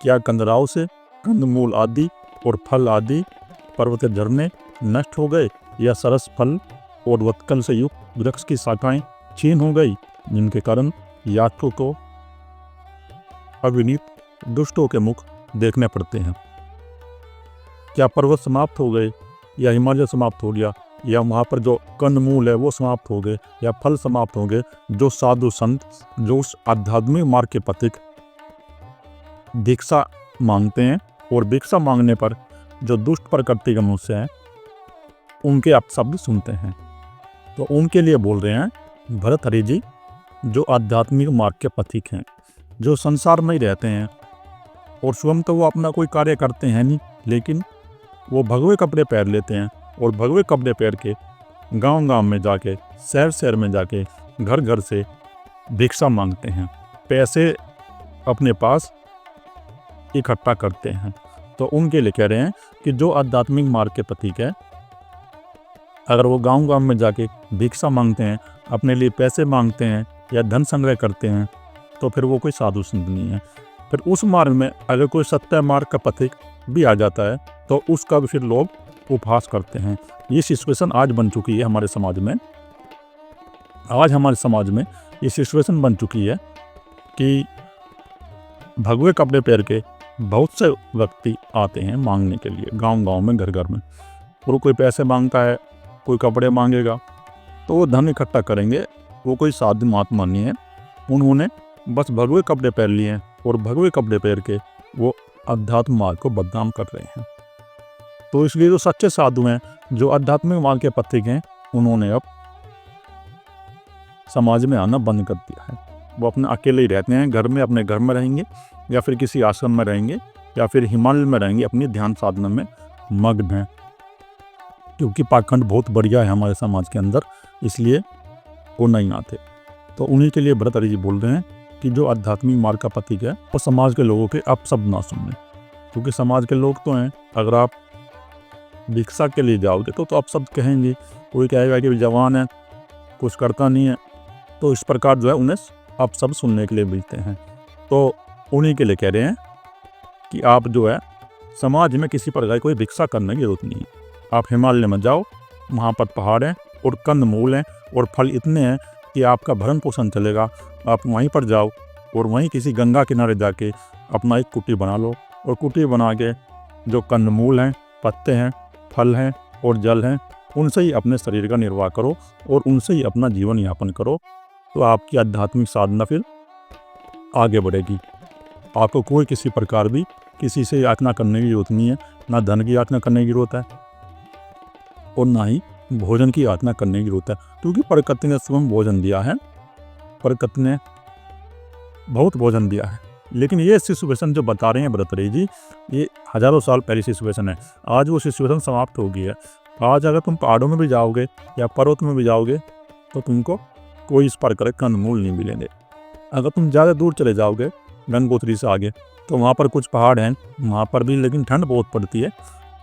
क्या कंदराव से कंदमूल आदि और फल आदि पर्वत झरने नष्ट हो गए, या सरस फल और वत्कल से युक्त वृक्ष की शाखाएं छीन हो गई, जिनके कारण यात्रियों को अविनीत दुष्टों के मुख देखने पड़ते हैं? क्या पर्वत समाप्त हो गए, या हिमालय समाप्त हो गया, या वहाँ पर जो कंदमूल है वो समाप्त हो गए, या फल समाप्त हो गए? जो साधु संत जो उस आध्यात्मिक मार्ग के पथिक भिक्षा मांगते हैं, और भिक्षा मांगने पर जो दुष्ट प्रकृति के मनुष्य हैं उनके आप शब्द सुनते हैं, तो उनके लिए बोल रहे हैं भर्तहरि जी, जो आध्यात्मिक मार्ग के पथिक हैं, जो संसार में ही रहते हैं और स्वयं तो वो अपना कोई कार्य करते हैं नहीं, लेकिन वो भगवे कपड़े पहन लेते हैं और भगवे कपड़े पहन के गांव-गांव में जाके, शहर-शहर में जाके, घर-घर से भिक्षा मांगते हैं, पैसे अपने पास इकट्ठा करते हैं। तो उनके लिए कह रहे हैं कि जो आध्यात्मिक मार्ग के पथिक है, अगर वो गांव-गांव में जाके भिक्षा मांगते हैं, अपने लिए पैसे मांगते हैं या धन संग्रह करते हैं, तो फिर वो कोई साधु संत नहीं है। फिर उस मार्ग में अगर कोई सत्य मार्ग का पथिक भी आ जाता है तो उसका भी फिर लोग उपहास करते हैं। ये सिचुएशन आज बन चुकी है हमारे समाज में। आज हमारे समाज में ये सिचुएशन बन चुकी है कि भगवे कपड़े पहन के बहुत से व्यक्ति आते हैं मांगने के लिए, गांव-गांव में, घर-घर में। और कोई पैसे मांगता है, कोई कपड़े मांगेगा, तो वो धन इकट्ठा करेंगे। वो कोई साधु महात्मा नहीं है, उन्होंने बस भगवे कपड़े पहन लिए हैं और भगवे कपड़े पहन के वो अध्यात्म मार्ग को बदनाम कर रहे हैं। तो इसलिए जो सच्चे साधु हैं, जो आध्यात्मिक मार्ग के पथिक हैं, उन्होंने अब समाज में आना बंद कर दिया है। वो अपने अकेले ही रहते हैं, घर में, अपने घर में रहेंगे, या फिर किसी आश्रम में रहेंगे, या फिर हिमालय में रहेंगे, अपनी ध्यान साधना में मग्न हैं। क्योंकि पाखंड बहुत बढ़िया है हमारे समाज के अंदर, इसलिए वो नहीं आते। तो उन्हीं के लिए भर्तहरि जी बोल रहे हैं कि जो आध्यात्मिक मार्ग का पथिक है वो समाज के लोगों के अब शब्द ना सुनने, क्योंकि समाज के लोग तो हैं, अगर आप भिक्षा के लिए जाओगे तो आप शब्द कहेंगे। कोई कहेगा कि जवान है, कुछ करता नहीं है, तो इस प्रकार जो है उन्हें आप सब सुनने के लिए मिलते हैं। तो उन्हीं के लिए कह रहे हैं कि आप जो है समाज में किसी प्रकार की कोई भिक्षा करने की जरूरत नहीं है। आप हिमालय में जाओ, वहाँ पर पहाड़ हैं और कंदमूल हैं और फल इतने हैं कि आपका भरण पोषण चलेगा। आप वहीं पर जाओ और वहीं किसी गंगा किनारे जाके अपना एक कुटी बना लो, और कुटी बना के जो कंदमूल हैं, पत्ते हैं, फल हैं और जल हैं, उनसे ही अपने शरीर का निर्वाह करो और उनसे ही अपना जीवन यापन करो। तो आपकी आध्यात्मिक साधना फिर आगे बढ़ेगी। आपको कोई किसी प्रकार भी किसी से याचना करने की जरूरत नहीं है, ना धन की याचना करने की जरूरत है और ना ही भोजन की याचना करने की जरूरत है, क्योंकि प्रकृति ने स्वयं भोजन दिया है, प्रकृति ने बहुत भोजन दिया है। लेकिन ये सिचुएशन जो बता रहे हैं भर्तहरि जी, ये हजारों साल पहले सिचुएशन है। आज वो सिचुएशन समाप्त हो गई है। आज अगर तुम पहाड़ों में भी जाओगे या पर्वत में भी जाओगे तो तुमको कोई इस प्रकार के कंदमूल नहीं मिलेंगे। अगर तुम ज़्यादा दूर चले जाओगे, गंगोत्री से आगे, तो वहाँ पर कुछ पहाड़ हैं, वहाँ पर भी लेकिन ठंड बहुत पड़ती है,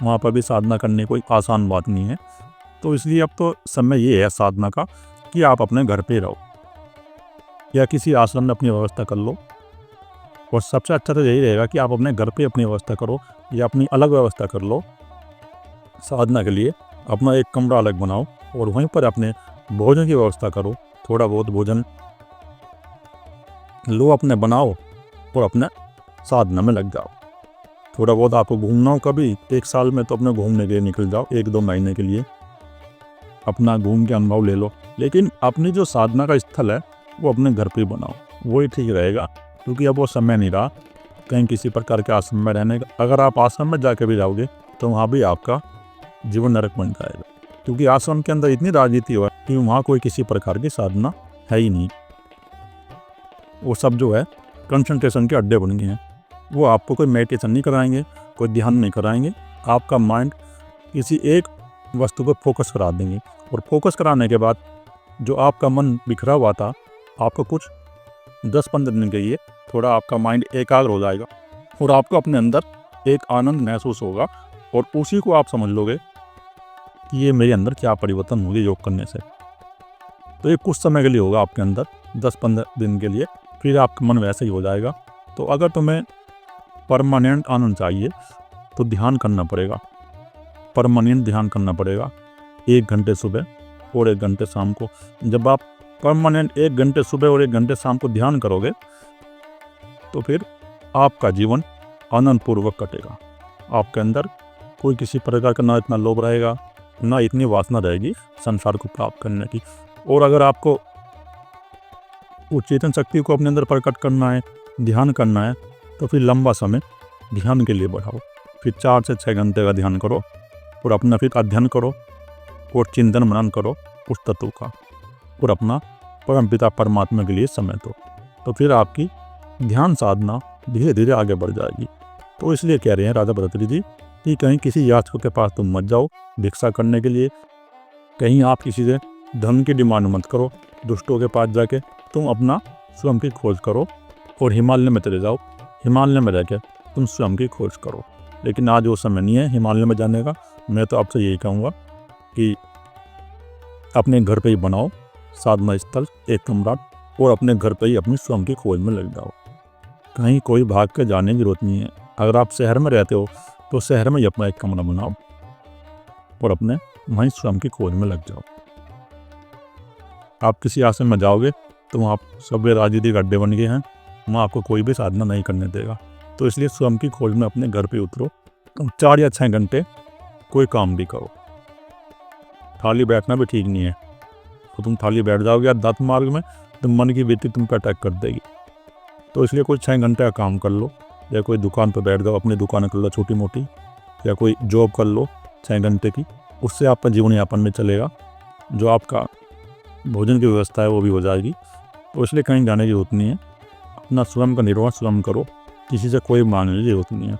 वहाँ पर भी साधना करने कोई आसान बात नहीं है। तो इसलिए अब तो समय ये है साधना का कि आप अपने घर पे रहो या किसी आश्रम में अपनी व्यवस्था कर लो। और सबसे अच्छा तो यही रहेगा कि आप अपने घर पे अपनी व्यवस्था करो या अपनी अलग व्यवस्था कर लो साधना के लिए। अपना एक कमरा अलग बनाओ और वहीं पर अपने भोजन की व्यवस्था करो। थोड़ा बहुत भोजन लो, अपने बनाओ और अपने साधना में लग जाओ। थोड़ा बहुत आपको घूमना हो, कभी एक साल में तो अपने घूमने के लिए निकल जाओ, 1-2 महीने के लिए अपना घूम के अनुभव ले लो। लेकिन अपनी जो साधना का स्थल है वो अपने घर पे बनाओ, वही ठीक रहेगा। क्योंकि अब वो समय नहीं रहा कहीं किसी प्रकार के आश्रम में रहने का। अगर आप आश्रम में जाके भी जाओगे तो वहाँ भी आपका जीवन नरक बन जाएगा, क्योंकि आश्रम के अंदर इतनी राजनीति हुआ कि वहाँ कोई किसी प्रकार की साधना है ही नहीं। वो सब जो है कंसंट्रेशन के अड्डे बन गए हैं। वो आपको कोई मेडिटेशन नहीं कराएंगे, कोई ध्यान नहीं कराएंगे। आपका माइंड किसी एक वस्तु पर फोकस करा देंगे, और फोकस कराने के बाद जो आपका मन बिखरा हुआ था, आपको कुछ 10-15 दिन के लिए थोड़ा आपका माइंड एकाग्र हो जाएगा और आपको अपने अंदर एक आनंद महसूस होगा, और उसी को आप समझ लोगे कि ये मेरे अंदर क्या परिवर्तन होगी योग करने से। तो ये कुछ समय के लिए होगा आपके अंदर, 10-15 दिन के लिए, फिर आपका मन वैसे ही हो जाएगा। तो अगर तुम्हें परमानेंट आनंद चाहिए तो ध्यान करना पड़ेगा, परमानेंट ध्यान करना पड़ेगा 1 घंटे सुबह और 1 घंटे शाम को। जब आप परमानेंट 1 घंटे सुबह और 1 घंटे शाम को ध्यान करोगे तो फिर आपका जीवन आनंदपूर्वक कटेगा। आपके अंदर कोई किसी प्रकार का ना इतना लोभ रहेगा, ना इतनी वासना रहेगी संसार को प्राप्त करने की। और अगर आपको उस चेतन शक्ति को अपने अंदर प्रकट करना है, ध्यान करना है, तो फिर लंबा समय ध्यान के लिए बढ़ाओ। फिर 4 से 6 घंटे का ध्यान करो और अपना फिर अध्ययन करो और चिंतन मनन करो उस तत्व का, और अपना परमपिता परमात्मा के लिए समय दो। तो फिर आपकी ध्यान साधना धीरे धीरे आगे बढ़ जाएगी। तो इसलिए कह रहे हैं राजा भरतरी जी कि कहीं किसी याचक के पास तुम मत जाओ भिक्षा करने के लिए, कहीं आप किसी से धन की डिमांड मत करो। दुष्टों के पास जाके तुम अपना स्वयं की खोज करो और हिमालय में चले जाओ, हिमालय में रहकर तुम स्वयं की खोज करो। लेकिन आज वो समय नहीं है हिमालय में जाने का। मैं तो आपसे यही कहूँगा कि अपने घर पे ही बनाओ साधना स्थल, एक कमरा, और अपने घर पे ही अपनी स्वयं की खोज में लग जाओ। कहीं कोई भाग के जाने की जरूरत नहीं है। अगर आप शहर में रहते हो तो शहर में ही अपना एक कमरा बनाओ और अपने वहीं स्वयं की खोज में लग जाओ। आप किसी आश्रम में जाओगे तो वहाँ सब राजनीतिक अड्डे बन गए हैं, वहाँ आपको कोई भी साधना नहीं करने देगा। तो इसलिए स्वयं की खोज में अपने घर पे उतरो, तुम 4 या 6 घंटे कोई काम भी करो। थाली बैठना भी ठीक नहीं है, तो तुम थाली बैठ जाओगे दांत मार्ग में तो मन की वृत्ति तुम पर अटैक कर देगी। तो इसलिए कोई 6 घंटे का काम कर लो, या कोई दुकान पर बैठ जाओ, अपनी दुकान कर लो छोटी मोटी, या कोई जॉब कर लो 6 घंटे की। उससे आपका जीवन यापन में चलेगा, जो आपका भोजन की व्यवस्था है वो भी हो जाएगी। तो इसलिए कहीं जाने की जरूरत नहीं है, अपना स्वयं का निर्वाह स्वयं करो, किसी से कोई मांगने की जरूरत नहीं है।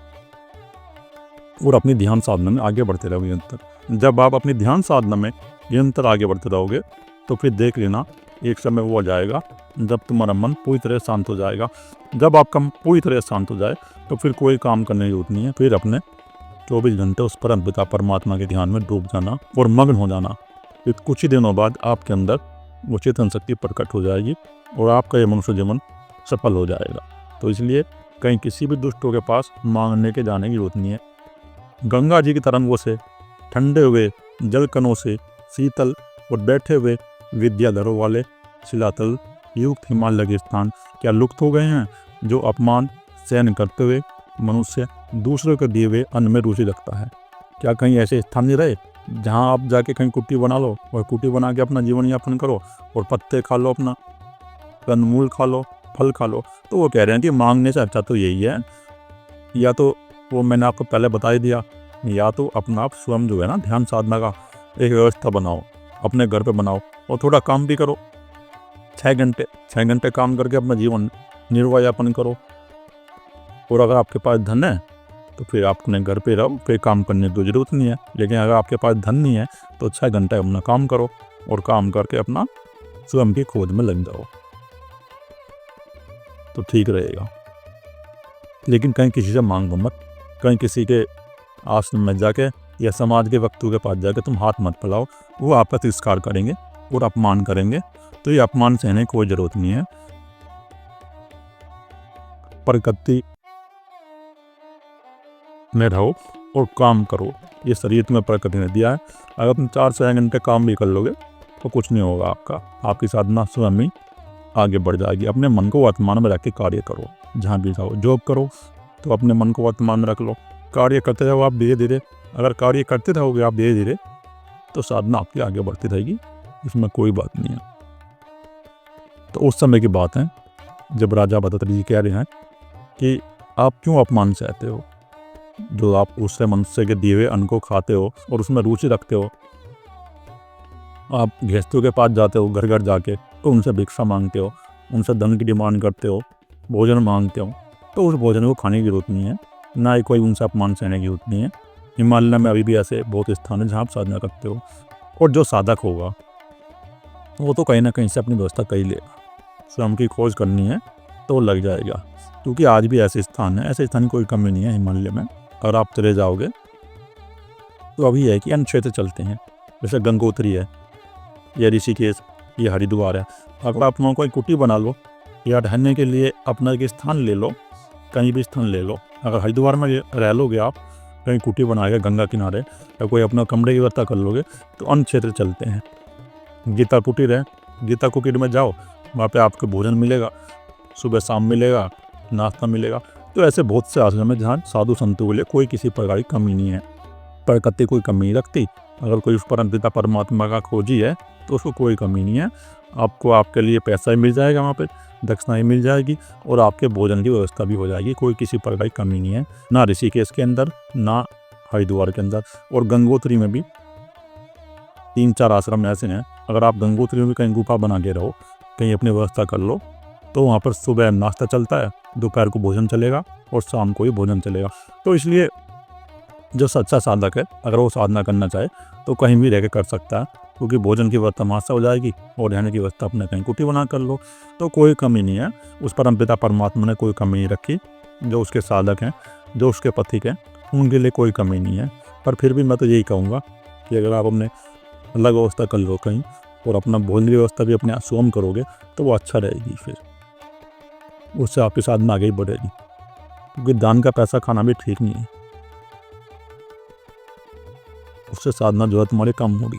और अपनी ध्यान साधना में आगे बढ़ते रहोगे निरंतर। जब आप अपनी ध्यान साधना में निरंतर आगे बढ़ते रहोगे तो फिर देख लेना एक समय वो आ जाएगा जब तुम्हारा मन पूरी तरह शांत हो जाएगा। जब आपका मन पूरी तरह शांत हो जाए तो फिर कोई काम करने की जरूरत नहीं है। फिर अपने 24 घंटे उस परमपिता परमात्मा के ध्यान में डूब जाना और मग्न हो जाना। फिर कुछ ही दिनों बाद आपके अंदर वो चेतन शक्ति प्रकट हो जाएगी और आपका ये मनुष्य जीवन सफल हो जाएगा। तो इसलिए कहीं किसी भी दुष्टों के पास मांगने के जाने की जरूरत नहीं है। गंगा जी की तरंगों से, ठंडे हुए जल कणों से शीतल और बैठे हुए विद्याधरों वाले शिलातल युक्त हिमालय के स्थान क्या लुप्त हो गए हैं? जो अपमान सहन करते हुए मनुष्य दूसरों के दिए हुए अन्न में रुचि रखता है, क्या कहीं ऐसे स्थान नहीं रहे जहां आप जाके कहीं कुटी बना लो और कुटी बना के अपना जीवन यापन करो और पत्ते खा लो, अपना कंदमूल खा लो, फल खा लो? तो वो कह रहे हैं कि मांगने से अच्छा तो यही है, या तो वो मैंने आपको पहले बता ही दिया, या तो अपना आप स्वयं जो है ना ध्यान साधना का एक व्यवस्था बनाओ, अपने घर पे बनाओ और थोड़ा काम भी करो। 6 घंटे काम करके अपना जीवन निर्वाह यापन करो। और अगर आपके पास धन है तो फिर आप अपने घर पे रहो, फिर काम करने की जरूरत नहीं है। लेकिन अगर आपके पास धन नहीं है तो 6 घंटे अपना काम करो और काम करके अपना स्वयं की खोज में लग जाओ, तो ठीक रहेगा। लेकिन कहीं किसी से मांगो मत, कहीं किसी के आश्रम में जाके या समाज के व्यक्तियों के पास जाके तुम हाथ मत फैलाओ, वो आपका तिरस्कार करेंगे और अपमान करेंगे। तो ये अपमान सहने की कोई जरूरत नहीं है। प्रकृति में रहो और काम करो, ये शरीर तुम्हें प्रकृति ने दिया है। अगर तुम 4 से 6 घंटे काम भी कर लोगे तो कुछ नहीं होगा आपका, आपकी साधना स्वयं ही आगे बढ़ जाएगी। अपने मन को वर्तमान में रख के कार्य करो, जहाँ भी जाओ। जॉब करो तो अपने मन को वर्तमान में रख लो, कार्य करते रहो आप धीरे धीरे। अगर कार्य करते रहोगे आप धीरे धीरे तो साधना आपकी आगे बढ़ती रहेगी, इसमें कोई बात नहीं है। तो उस समय की बात है जब राजा भरतरी जी कह रहे हैं कि आप क्यों अपमान सहते हो, जो आप उससे मनुष्य के दिए हुए अन्न को खाते हो और उसमें रुचि रखते हो। आप गृहस्थों के पास जाते हो, घर घर जाके तो उनसे भिक्षा मांगते हो, उनसे धन की डिमांड करते हो, भोजन मांगते हो। तो उस भोजन को खाने की जरूरत नहीं है, ना ही कोई उनसे अपमान सहने की जरूरत नहीं है। हिमालय में अभी भी ऐसे बहुत स्थान है जहाँ आप साधना करते हो। और जो साधक होगा वो तो कहीं ना कहीं से अपनी व्यवस्था कर ही लेगा। स्वयं की खोज करनी है तो लग जाएगा, क्योंकि आज भी ऐसे स्थान है, ऐसे स्थान की कोई कमी नहीं है हिमालय में। और आप चले जाओगे तो अभी है कि अन्य क्षेत्र चलते हैं, जैसे गंगोत्री है, या ऋषिकेश, ये हरिद्वार है। अगर आप वहाँ कोई कुटी बना लो या ठहरने के लिए अपना एक स्थान ले लो, कहीं भी स्थान ले लो, अगर हरिद्वार में रह लोगे आप, कहीं कुटी बनाएगा गंगा किनारे, या कोई अपना कमरे की व्यवस्था कर लोगे, तो अन्य क्षेत्र चलते हैं। गीता कुटीर है, गीता कुटीर में जाओ, वहाँ पे आपको भोजन मिलेगा, सुबह शाम मिलेगा, नाश्ता मिलेगा। तो ऐसे बहुत से आश्रम है जहाँ साधु संतों के लिए कोई किसी प्रकार की कमी नहीं है, प्रकृति कोई कमी नहीं रखती। अगर कोई उस परमपिता परमात्मा का खोजी है तो उसको कोई कमी नहीं है। आपको आपके लिए पैसा ही मिल जाएगा, वहाँ पे दक्षिणा ही मिल जाएगी, और आपके भोजन की व्यवस्था भी हो जाएगी। कोई किसी प्रकार की कमी नहीं है, ना ऋषिकेश के अंदर, ना हरिद्वार के अंदर। और गंगोत्री में भी 3-4 आश्रम ऐसे हैं, अगर आप गंगोत्री में भी कहीं गुफा बना के रहो, कहीं अपनी व्यवस्था कर लो, तो वहाँ पर सुबह नाश्ता चलता है, दोपहर को भोजन चलेगा और शाम को ही भोजन चलेगा। तो इसलिए जो सच्चा साधक है, अगर वो साधना करना चाहे तो कहीं भी रह के कर सकता है, क्योंकि भोजन की व्यवस्था वहाँ से हो जाएगी और रहने की व्यवस्था अपने कहीं कुटी बना कर लो, तो कोई कमी नहीं है। उस परमपिता परमात्मा ने कोई कमी नहीं रखी। जो उसके साधक हैं, जो उसके पथिक हैं, उनके लिए कोई कमी नहीं है। पर फिर भी मैं तो यही कहूँगा कि अगर आप अपने अलग व्यवस्था कर लो कहीं, और अपना भोजन की व्यवस्था भी अपने स्वयं करोगे, तो वो अच्छा रहेगी। फिर उससे आपकी साधना आगे ही बढ़ेगी, क्योंकि दान का पैसा खाना भी ठीक नहीं है। उससे साधना जो है तुम्हारी कम होगी।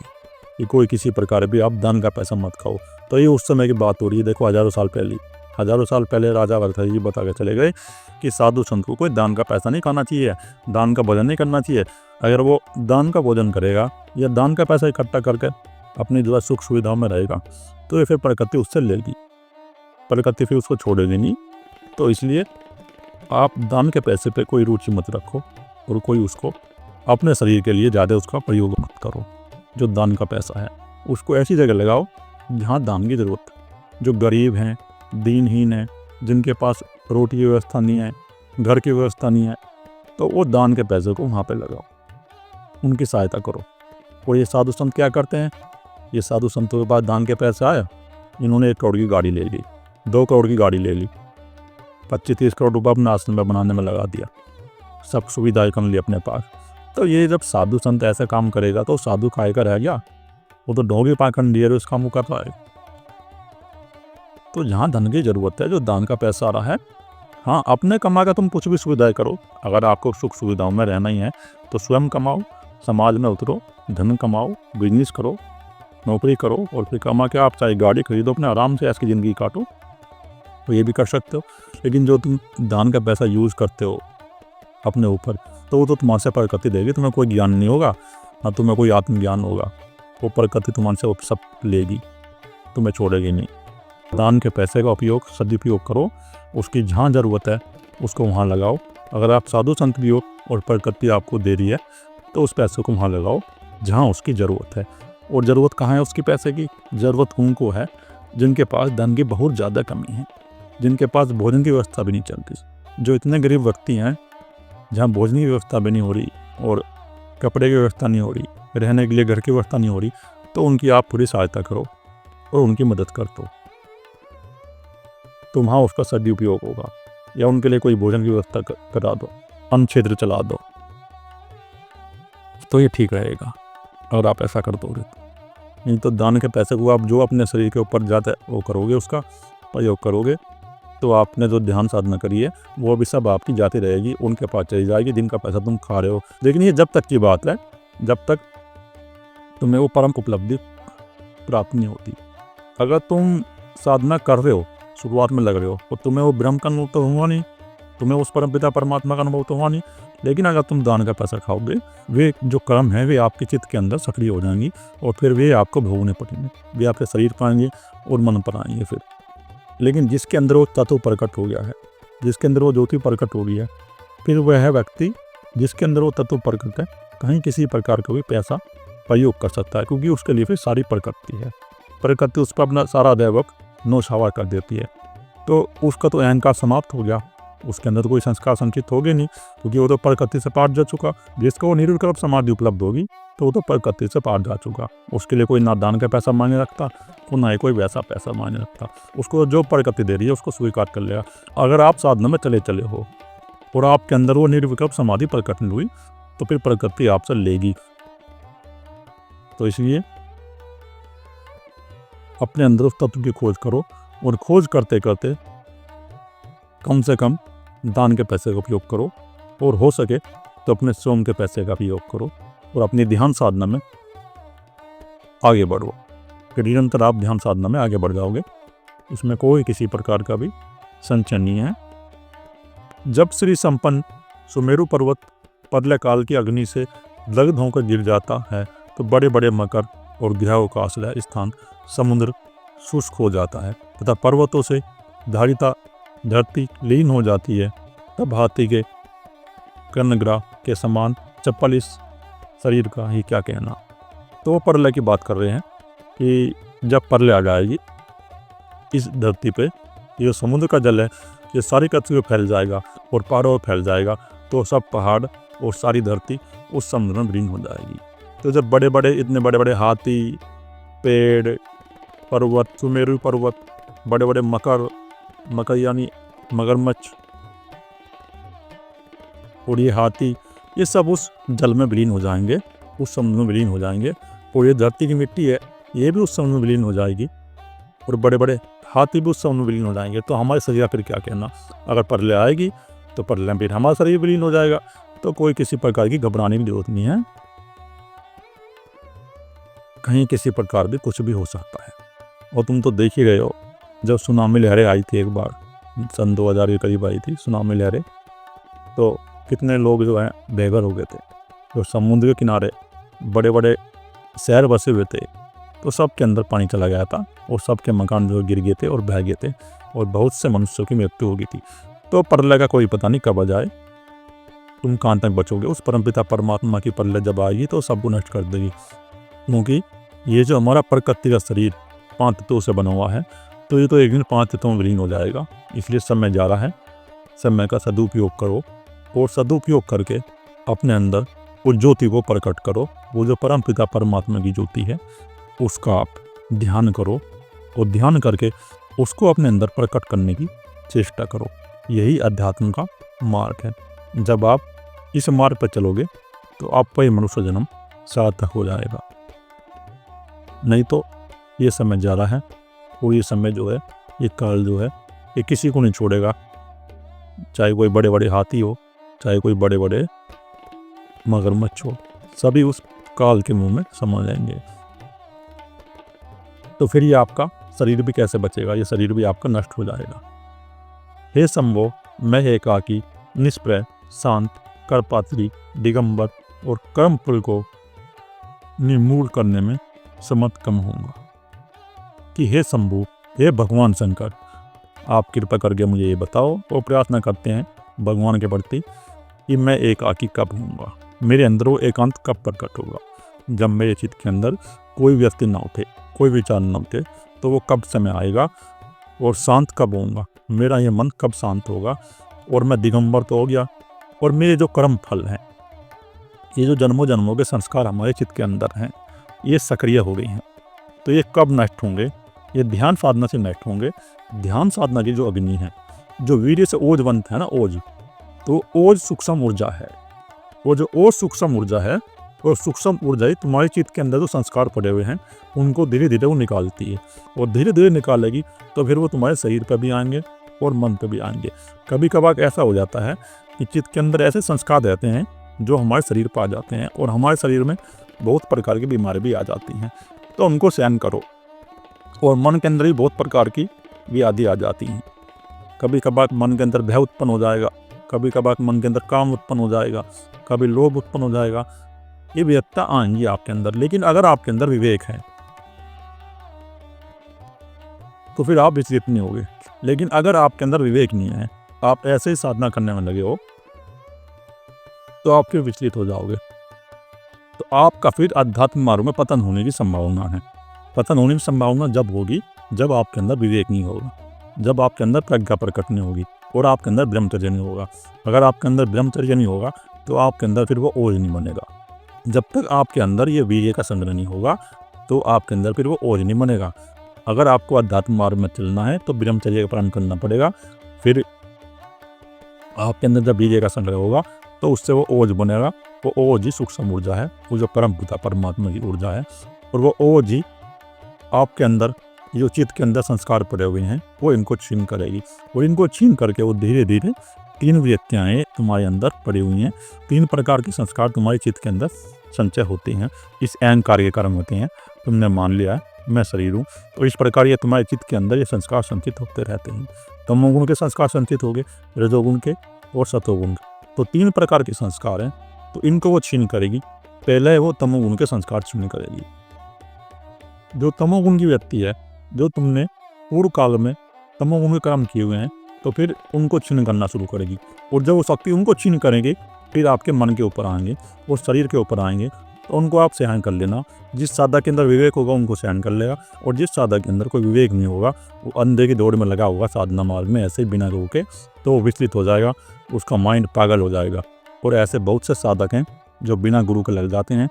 कि कोई किसी प्रकार भी आप दान का पैसा मत खाओ। तो ये उस समय की बात हो रही है। देखो हज़ारों साल पहले राजा भरथरी जी बता के चले गए कि साधु संत को कोई दान का पैसा नहीं खाना चाहिए, दान का भोजन नहीं करना चाहिए। अगर वो दान का भोजन करेगा या दान का पैसा इकट्ठा करके अपनी जो है सुख सुविधाओं में रहेगा, तो ये फिर प्रकृति उससे लेगी, प्रकृति फिर उसको छोड़ेगी नहीं। तो इसलिए आप दान के पैसे पे कोई रुचि मत रखो, और कोई उसको अपने शरीर के लिए ज़्यादा उसका प्रयोग मत करो। जो दान का पैसा है उसको ऐसी जगह लगाओ जहाँ दान की ज़रूरत है। जो गरीब हैं, दीनहीन हैं, जिनके पास रोटी की व्यवस्था नहीं है, घर की व्यवस्था नहीं है, तो वो दान के पैसे को वहाँ पे लगाओ, उनकी सहायता करो। और ये साधु संत क्या करते हैं, ये साधु संतों के पास दान के पैसे आए, इन्होंने 1 करोड़ की गाड़ी ले ली, 2 करोड़ की गाड़ी ले ली, 25-30 करोड़ रुपये अपने आश्रम में बनाने में लगा दिया, सब सुविधाएं कर ली अपने पास। तो ये जब साधु संत ऐसा काम करेगा तो साधु खाए का रह गया, वो तो ढोंगी पाखंड दिए उस काम को कर रहा है। तो जहाँ धन की जरूरत है, जो दान का पैसा आ रहा है, हाँ अपने कमा का तुम कुछ भी सुविधाएं करो। अगर आपको सुख सुविधाओं में रहना ही है तो स्वयं कमाओ, समाज में उतरो, धन कमाओ, बिजनेस करो, नौकरी करो, और फिर कमा के आप चाहे गाड़ी खरीदो, अपने आराम से ऐसी ज़िंदगी काटो, तो ये भी कर सकते हो। लेकिन जो तुम दान का पैसा यूज़ करते हो अपने ऊपर, तो वो तो तुम्हारे से प्रकृति देगी, तुम्हें कोई ज्ञान नहीं होगा, ना तुम्हें कोई आत्मज्ञान होगा। वो प्रकृति तुम्हारे से सब लेगी, तुम्हें छोड़ेगी नहीं। दान के पैसे का उपयोग सदुपयोग करो, उसकी जहाँ ज़रूरत है उसको वहाँ लगाओ। अगर आप साधु संत भी हो और प्रकृति आपको दे रही है, तो उस पैसे को वहाँ लगाओ जहाँ उसकी ज़रूरत है। और ज़रूरत कहाँ है उसकी पैसे की? ज़रूरत उनको है जिनके पास धन की बहुत ज़्यादा कमी है, जिनके पास भोजन की व्यवस्था भी नहीं चलती। जो इतने गरीब व्यक्ति हैं जहाँ भोजन की व्यवस्था भी नहीं हो रही, और कपड़े की व्यवस्था नहीं हो रही, रहने के लिए घर की व्यवस्था नहीं हो रही, तो उनकी आप पूरी सहायता करो और उनकी मदद कर दो, तो वहाँ उसका सदुपयोग होगा। या उनके लिए कोई भोजन की व्यवस्था करा दो, अन्न क्षेत्र चला दो, तो ये ठीक रहेगा अगर आप ऐसा कर दोगे। नहीं तो दान के पैसे को आप जो अपने शरीर के ऊपर ज़्यादा वो करोगे, उसका प्रयोग करोगे, तो आपने जो ध्यान साधना करी है वो भी सब आपकी जाती रहेगी, उनके पास चली जाएगी जिनका पैसा तुम खा रहे हो। लेकिन ये जब तक की बात है जब तक तुम्हें वो परम उपलब्धि प्राप्त नहीं होती। अगर तुम साधना कर रहे हो, शुरुआत में लग रहे हो, तो तुम्हें वो ब्रह्म का अनुभव तो हुआ नहीं, तुम्हें उस परमपिता परमात्मा का अनुभव तो हुआ नहीं। लेकिन अगर तुम दान का पैसा खाओगे, वे जो कर्म है वे आपके चित्त के अंदर सक्रिय हो जाएंगी, और फिर वे आपको भोगने पड़ेंगे, वे आपके शरीर पर आएंगे और मन पर आएंगे फिर। लेकिन जिसके अंदर वो तत्व प्रकट हो गया है, जिसके अंदर वो ज्योति प्रकट हो गई है, फिर वह है व्यक्ति जिसके अंदर वो तत्व प्रकट है, कहीं किसी प्रकार का भी पैसा प्रयोग कर सकता है, क्योंकि उसके लिए फिर सारी प्रकृति है। प्रकृति उस पर अपना सारा दैवक नौछावर कर देती है, तो उसका तो अहंकार समाप्त हो गया, उसके अंदर तो कोई संस्कार संचित होगे नहीं, क्योंकि वो तो प्रकृति से पार जा चुका। जिसको वो निर्विकल्प समाधि उपलब्ध होगी, तो वो तो प्रकृति से पार जा चुका। उसके लिए कोई ना दान का पैसा मांगने रखता, तो ना ही कोई वैसा पैसा मांगने रखता। उसको जो प्रकृति दे रही है उसको स्वीकार कर लेगा। अगर आप साधना में चले हो और आपके अंदर वो निर्विकल्प समाधि प्रकट नहीं हुई, तो फिर प्रकृति आपसे लेगी। तो इसलिए अपने अंदर उस तत्व की खोज करो, और खोज करते करते कम से कम दान के पैसे का उपयोग करो, और हो सके तो अपने स्वयं के पैसे का भी योग करो और अपनी ध्यान साधना में आगे बढ़ो। फिर निरंतर आप ध्यान साधना में आगे बढ़ जाओगे, इसमें कोई किसी प्रकार का भी संचय नहीं है। जब श्री संपन्न सुमेरु पर्वत प्रलय काल की अग्नि से दग्ध होकर गिर जाता है तो बड़े बड़े मकर और ग्रहों का आश्रय स्थान समुद्र शुष्क हो जाता है तथा पर्वतों से धारिता धरती लीन हो जाती है। तब हाथी के कर्णग्राह के समान चप्पल इस शरीर का ही क्या कहना। तो प्रलय की बात कर रहे हैं कि जब प्रलय आ जाएगी इस धरती पे, ये समुद्र का जल है ये सारी पृथ्वी में फैल जाएगा और पारों में फैल जाएगा, तो सब पहाड़ और सारी धरती उस समुद्र में विलीन हो जाएगी। तो जब बड़े बड़े इतने बड़े बड़े हाथी, पेड़, पर्वत, सुमेरु पर्वत, बड़े बड़े मकर यानी मगरमच्छ और ये हाथी, ये सब उस जल में विलीन हो जाएंगे, उस समुद्र में विलीन हो जाएंगे। और ये धरती की मिट्टी है ये भी उस समुद्र में विलीन हो जाएगी और बड़े बड़े हाथी भी उस समुद्र में विलीन हो जाएंगे। तो हमारे शरीर फिर क्या कहना। अगर प्रलय आएगी तो प्रलय में फिर हमारा शरीर विलीन हो जाएगा। तो कोई किसी प्रकार की घबराने की जरूरत नहीं है, कहीं किसी प्रकार भी कुछ भी हो सकता है। और तुम तो देख ही गए हो, जब सुनामी लहरें आई थी एक बार सन 2000 के करीब आई थी सुनामी लहरें, तो कितने लोग जो हैं बेघर हो गए थे। जो समुद्र के किनारे बड़े बड़े शहर बसे हुए थे तो सब के अंदर पानी चला गया था और सबके मकान जो गिर गए थे और बह गए थे और बहुत से मनुष्यों की मृत्यु हो गई थी। तो प्रलय का कोई पता नहीं कब आ जाए, तुम कहाँ तक बचोगे। उस परमपिता परमात्मा की प्रलय जब आएगी तो सबको नष्ट कर देगी, क्योंकि ये जो हमारा प्रकृति का शरीर 5 तत्वों से बना हुआ है, तो ये तो एक दिन 5 तत्वों में विलीन हो जाएगा। इसलिए समय जा रहा है, समय का सदुपयोग करो और सदुपयोग करके अपने अंदर उस ज्योति को प्रकट करो। वो जो परमपिता परमात्मा की ज्योति है उसका आप ध्यान करो और ध्यान करके उसको अपने अंदर प्रकट करने की चेष्टा करो। यही अध्यात्म का मार्ग है। जब आप इस मार्ग पर चलोगे तो आपका ये मनुष्य जन्म सार्थक हो जाएगा। नहीं तो ये समय जा रहा है और ये समय जो है, ये काल जो है, ये किसी को नहीं छोड़ेगा। चाहे कोई बड़े बड़े हाथी हो, चाहे कोई बड़े बड़े मगरमच्छ हो, सभी उस काल के मुंह में समा जाएंगे। तो फिर ये आपका शरीर भी कैसे बचेगा, ये शरीर भी आपका नष्ट हो जाएगा। हे शंभो, मैं एकाकी, निष्प्रय, शांत, करपात्री, दिगंबर और कर्मफल को निर्मूल करने में समर्थ कम होऊंगा। कि हे शंभु, हे भगवान शंकर, आप कृपा करके मुझे ये बताओ और प्रार्थना करते हैं भगवान के प्रति कि मैं एकाकी कब होऊंगा, मेरे अंदर वो एकांत कब प्रकट होगा। जब मेरे चित्त के अंदर कोई व्यक्ति ना उठे, कोई विचार ना उठे, तो वो कब समय आएगा। और शांत कब होऊंगा, मेरा ये मन कब शांत होगा। और मैं दिगंबर तो हो गया, और मेरे जो कर्म फल हैं, ये जो जन्मों जन्मों के संस्कार हमारे चित्त के अंदर हैं, ये सक्रिय हो गई हैं, तो ये कब नष्ट होंगे। ये ध्यान साधना से नष्ट होंगे। ध्यान साधना की जो अग्नि है, जो वीर्य से ओज बनता है ना, ओज, तो ओज सूक्ष्म ऊर्जा है। वो जो ओज सूक्ष्म ऊर्जा है, और सूक्ष्म ऊर्जा ही तुम्हारे चित्त के अंदर जो संस्कार पड़े हुए हैं उनको धीरे धीरे वो निकालती है। और धीरे धीरे निकालेगी तो फिर वो तुम्हारे शरीर पर भी आएंगे और मन पर भी आएंगे। कभी कभार ऐसा हो जाता है कि चित्त के अंदर ऐसे संस्कार रहते हैं जो हमारे शरीर पर आ जाते हैं, और हमारे शरीर में बहुत प्रकार की बीमारी भी आ जाती हैं, तो उनको सहन करो। और मन के अंदर भी बहुत प्रकार की व्याधि आ जाती हैं। कभी कभार मन के अंदर भय उत्पन्न हो जाएगा, कभी कभार मन के अंदर काम उत्पन्न हो जाएगा, कभी लोभ उत्पन्न हो जाएगा। ये व्यक्ता आएंगी आपके अंदर। लेकिन अगर आपके अंदर विवेक है तो फिर आप विचलित नहीं होगे। लेकिन अगर आपके अंदर विवेक नहीं है, आप ऐसे ही साधना करने में लगे हो, तो आप फिर विचलित हो जाओगे। तो आपका फिर आध्यात्मिक मार्ग में पतन होने की संभावना है। पतन होने की संभावना जब होगी जब आपके अंदर विवेक नहीं होगा, जब आपके अंदर प्रज्ञा प्रकट नहीं होगी और आपके अंदर ब्रह्मचर्य नहीं होगा। अगर आपके अंदर ब्रह्मचर्य नहीं होगा तो आपके अंदर फिर वो ओज नहीं बनेगा। जब तक आपके अंदर ये वीर्य का संग्रह नहीं होगा तो आपके अंदर फिर वो ओज नहीं बनेगा। अगर आपको अध्यात्म मार्ग में चलना है तो ब्रह्मचर्य का पालन करना पड़ेगा। फिर आपके अंदर जब वीर्य का संग्रह होगा तो उससे वो ओज बनेगा। वो ओज ही सूक्ष्म ऊर्जा है, वो जो परम पिता परमात्मा की ऊर्जा है। और वो ओज ही आपके अंदर जो चित्त के अंदर संस्कार पड़े हुए हैं वो इनको छीन करेगी, और इनको छीन करके वो धीरे धीरे 3 वृत्तियाँ तुम्हारे अंदर पड़ी हुई हैं, 3 प्रकार के संस्कार तुम्हारे चित्त के अंदर संचय होते हैं। इस अहंकार के कर्म होते हैं, तुमने मान लिया है मैं शरीर हूँ, तो इस प्रकार ये तुम्हारे चित्त के अंदर ये संस्कार संचित होते रहते हैं। तमोगुण के संस्कार संचित हो गए, रजोगुण के और सतोगुण के। तो 3 प्रकार के संस्कार हैं, तो इनको वो छीन करेगी। पहले वो तमोगुण के संस्कार छीन करेगी। जो तमोगुण की व्यक्ति है, जो तुमने पूर्व काल में तमोगुण के कर्म किए हुए हैं, तो फिर उनको छीन करना शुरू करेगी। और जब वो शक्ति उनको छीन करेंगे, फिर आपके मन के ऊपर आएंगे और शरीर के ऊपर आएंगे, तो उनको आप सहन कर लेना। जिस साधक के अंदर विवेक होगा उनको सहन कर लेगा, और जिस साधक के अंदर कोई विवेक नहीं होगा, वो अंधे की दौड़ में लगा होगा साधना मार्ग में ऐसे ही बिना रोके, तो वो विचलित हो जाएगा, उसका माइंड पागल हो जाएगा। और ऐसे बहुत से साधक हैं जो बिना गुरु के लग जाते हैं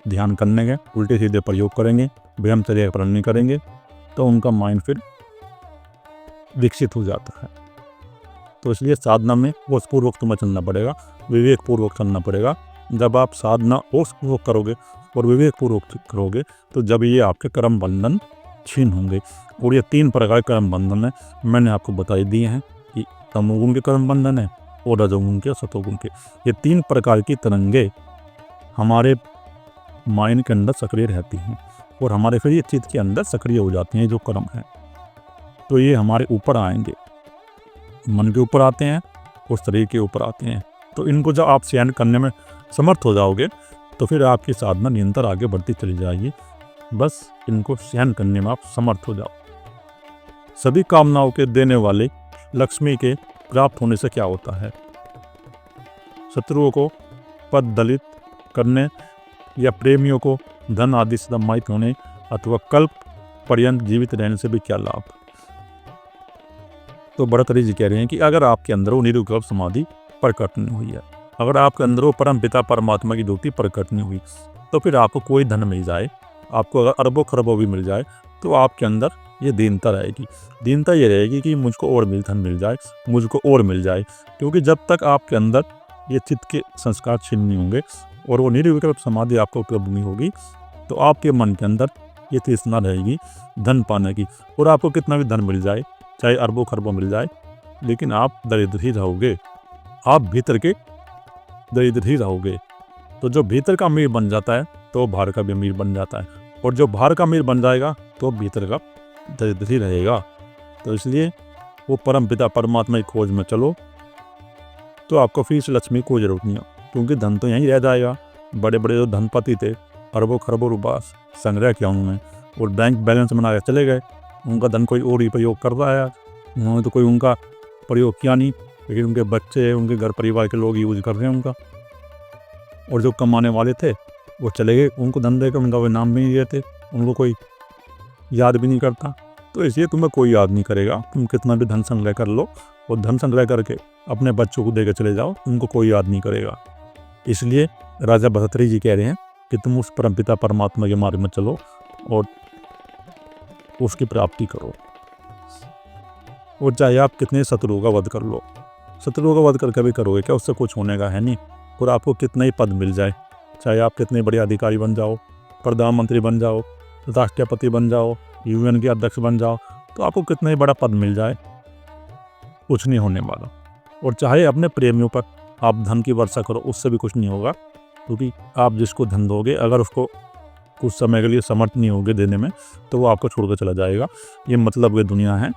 ध्यान करने के, उल्टे सीधे प्रयोग करेंगे, ब्रह्मचर्य का पालन नहीं करेंगे, तो उनका माइंड फिर विकसित हो जाता है। तो इसलिए साधना में होशपूर्वक तुम्हें चलना पड़ेगा, विवेक पूर्वक चलना पड़ेगा। जब आप साधना होशपूर्वक करोगे और विवेक पूर्वक करोगे, तो जब ये आपके कर्म बंधन छीन होंगे। और ये 3 प्रकार के कर्म बंधन है, मैंने आपको बता दिए हैं कि तमोगुण के कर्म बंधन है और रजोगुण के और सतोगुण के। ये 3 प्रकार की तरंगे हमारे माइंड के अंदर सक्रिय रहती हैं, और हमारे फिर ये चित्त के अंदर सक्रिय हो जाती हैं जो कर्म है। तो ये हमारे ऊपर आएंगे, मन के ऊपर आते हैं और शरीर के ऊपर आते हैं। तो इनको जब आप सहन करने में समर्थ हो जाओगे, तो फिर आपकी साधना निरंतर आगे बढ़ती चली जाएगी। बस इनको सहन करने में आप समर्थ हो जाओ। सभी कामनाओं के देने वाले लक्ष्मी के प्राप्त होने से क्या होता है? शत्रुओं को पद दलित करने या प्रेमियों को धन आदि से सम्मानित होने अथवा कल्प पर्यंत जीवित रहने से भी क्या लाभ? तो भरतरी जी कह रहे हैं कि अगर आपके अंदर वो निर्विकल्प समाधि प्रकट नहीं हुई है, अगर आपके अंदर वो परम पिता परमात्मा की ज्योति प्रकट नहीं हुई, तो फिर आपको कोई धन मिल जाए, आपको अगर अरबों खरबों भी मिल जाए, तो आपके अंदर ये दीनता रहेगी। दीनता ये रहेगी कि मुझको और धन मिल जाए, मुझको और मिल जाए। क्योंकि जब तक आपके अंदर ये चित्त के संस्कार छीन नहीं होंगे और वो निर्विकल्प समाधि आपको उपलब्ध नहीं होगी, तो आपके मन के अंदर ये तृष्णा रहेगी धन पाने की। और आपको कितना भी धन मिल जाए, चाहे अरबों खरबों मिल जाए, लेकिन आप दरिद्र ही रहोगे, आप भीतर के दरिद्र ही रहोगे। तो जो भीतर का अमीर बन जाता है, तो बाहर का भी अमीर बन जाता है, और जो बाहर का अमीर बन जाएगा, तो भीतर का दरिद्र ही रहेगा। तो इसलिए वो परम पिता परमात्मा की खोज में चलो, तो आपको फिर से लक्ष्मी को जरूरत नहीं है, क्योंकि धन तो यहीं रह जाएगा। बड़े बड़े जो धनपति थे, अरबों खरबों रुपया संग्रह किया उन्होंने और बैंक बैलेंस बना के चले गए। उनका धन कोई और ही प्रयोग कर रहा है, उन्होंने तो कोई उनका प्रयोग किया नहीं, लेकिन उनके बच्चे, उनके घर परिवार के लोग यूज कर रहे हैं उनका। और जो कमाने वाले थे वो चले गए, उनको धन देकर उनका वो नाम भी नहीं देते, उनको कोई याद भी नहीं करता। तो इसलिए तुम्हें कोई याद नहीं करेगा, तुम कितना भी धन संग्रह कर लो और धन संग्रह करके अपने बच्चों को देकर चले जाओ, उनको कोई याद नहीं करेगा। इसलिए राजा भरतरी जी कह रहे हैं कि तुम उस परमपिता परमात्मा के मार्ग में चलो और उसकी प्राप्ति करो। और चाहे आप कितने शत्रुओं का वध कर लो, शत्रुओं का वध करके भी करोगे क्या, उससे कुछ होने का है नहीं। और आपको कितना ही पद मिल जाए, चाहे आप कितने बड़े अधिकारी बन जाओ, प्रधानमंत्री बन जाओ, राष्ट्रपति बन जाओ, यूएन के अध्यक्ष बन जाओ, तो आपको कितना ही बड़ा पद मिल जाए, कुछ नहीं होने वाला। और चाहे अपने प्रेमियों पर आप धन की वर्षा करो, उससे भी कुछ नहीं होगा, क्योंकि आप जिसको धन दोगे, अगर उसको कुछ समय के लिए समर्थ नहीं होगे देने में, तो वो आपको छोड़कर चला जाएगा। ये मतलब ये दुनिया है,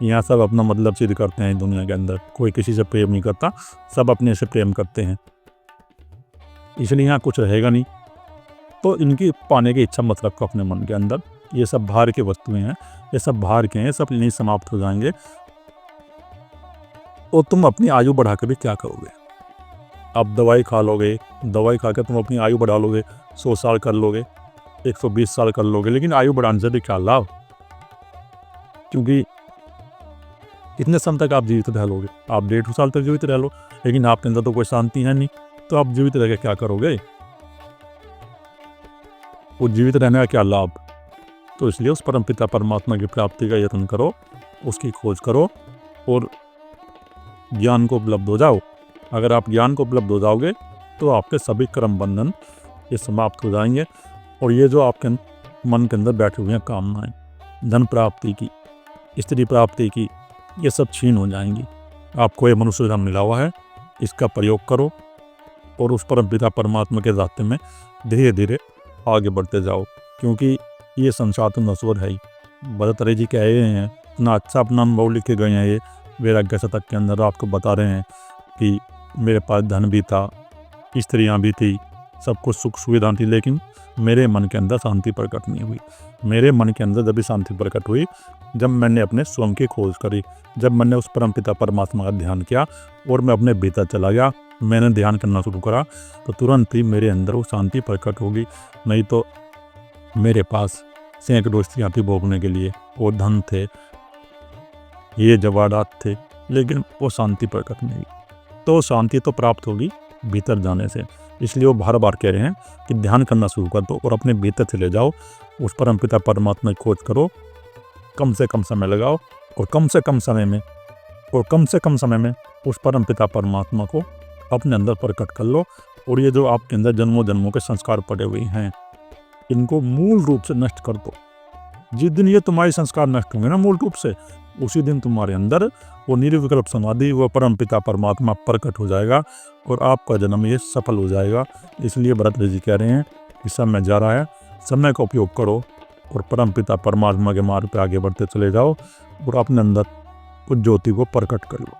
यहाँ सब अपना मतलब सिद्ध करते हैं। दुनिया के अंदर कोई किसी से प्रेम नहीं करता, सब अपने से प्रेम करते हैं, इसलिए यहाँ कुछ रहेगा नहीं। तो इनकी पाने की इच्छा मत रखो अपने मन के अंदर। ये सब बाहर के वस्तुएं हैं, ये सब बाहर के हैं, सब नहीं समाप्त हो जाएंगे। और तुम अपनी आयु बढ़ा के भी क्या करोगे? आप दवाई खा लोगे, दवाई खा के तुम अपनी आयु बढ़ा लोगे, 100 साल कर लोगे, 120 साल कर लोगे, लेकिन आयु बढ़ाने से भी क्या लाभ? क्योंकि कितने समय तक आप जीवित रह लोगे? आप 150 साल तक जीवित रह लो, लेकिन आपके अंदर तो कोई शांति है नहीं, तो आप जीवित रह के क्या करोगे? वो जीवित रहने का क्या लाभ? तो इसलिए उस परमपिता परमात्मा की प्राप्ति का यत्न करो, उसकी खोज करो और ज्ञान को उपलब्ध हो जाओ। अगर आप ज्ञान को उपलब्ध हो जाओगे, तो आपके सभी कर्म बंधन ये समाप्त हो जाएंगे। और ये जो आपके मन के अंदर बैठे हुए हैं कामनाएं, धन प्राप्ति की, स्त्री प्राप्ति की, ये सब छीन हो जाएंगी। आपको ये मनुष्य जन्म मिला हुआ है, इसका प्रयोग करो और उस परमपिता परमात्मा के रास्ते में धीरे धीरे आगे बढ़ते जाओ, क्योंकि ये संसार तो नश्वर है ही। भरतरे जी कह रहे हैं, इतना अच्छा अपना अनुभव लिखे गए हैं ये वैराग्य शतक के अंदर, आपको बता रहे हैं कि मेरे पास धन भी था, स्त्रियाँ भी थी, सब कुछ सुख सुविधा थी, लेकिन मेरे मन के अंदर शांति प्रकट नहीं हुई। मेरे मन के अंदर जब भी शांति प्रकट हुई जब मैंने अपने स्वयं की खोज करी, जब मैंने उस परमपिता परमात्मा का ध्यान किया और मैं अपने भीतर चला गया, मैंने ध्यान करना शुरू करा, तो तुरंत ही मेरे अंदर वो शांति प्रकट होगी। नहीं तो मेरे पास सैकड़ों स्त्रियाँ थी भोगने के लिए, वो धन थे, ये जवाहरात थे, लेकिन वो शांति प्रकट नहीं। तो शांति तो प्राप्त होगी भीतर जाने से। इसलिए वो बार बार कह रहे हैं कि ध्यान करना शुरू कर दो और अपने भीतर चले जाओ, उस परमपिता परमात्मा की खोज करो, कम से कम समय लगाओ और कम से कम समय में उस परमपिता परमात्मा को अपने अंदर प्रकट कर लो। और ये जो आपके अंदर जन्मों जन्मों के संस्कार पड़े हुए हैं, इनको मूल रूप से नष्ट कर दो। जिस दिन ये तुम्हारे संस्कार नष्ट होंगे ना मूल रूप से, उसी दिन तुम्हारे अंदर वो निर्विकल्प समाधि, वो परमपिता परमात्मा प्रकट हो जाएगा और आपका जन्म ये सफल हो जाएगा। इसलिए भरतरे जी कह रहे हैं कि समय जा रहा है, समय का उपयोग करो और परमपिता परमात्मा के मार्ग पे आगे बढ़ते चले जाओ और अपने अंदर उस ज्योति को प्रकट कर लो।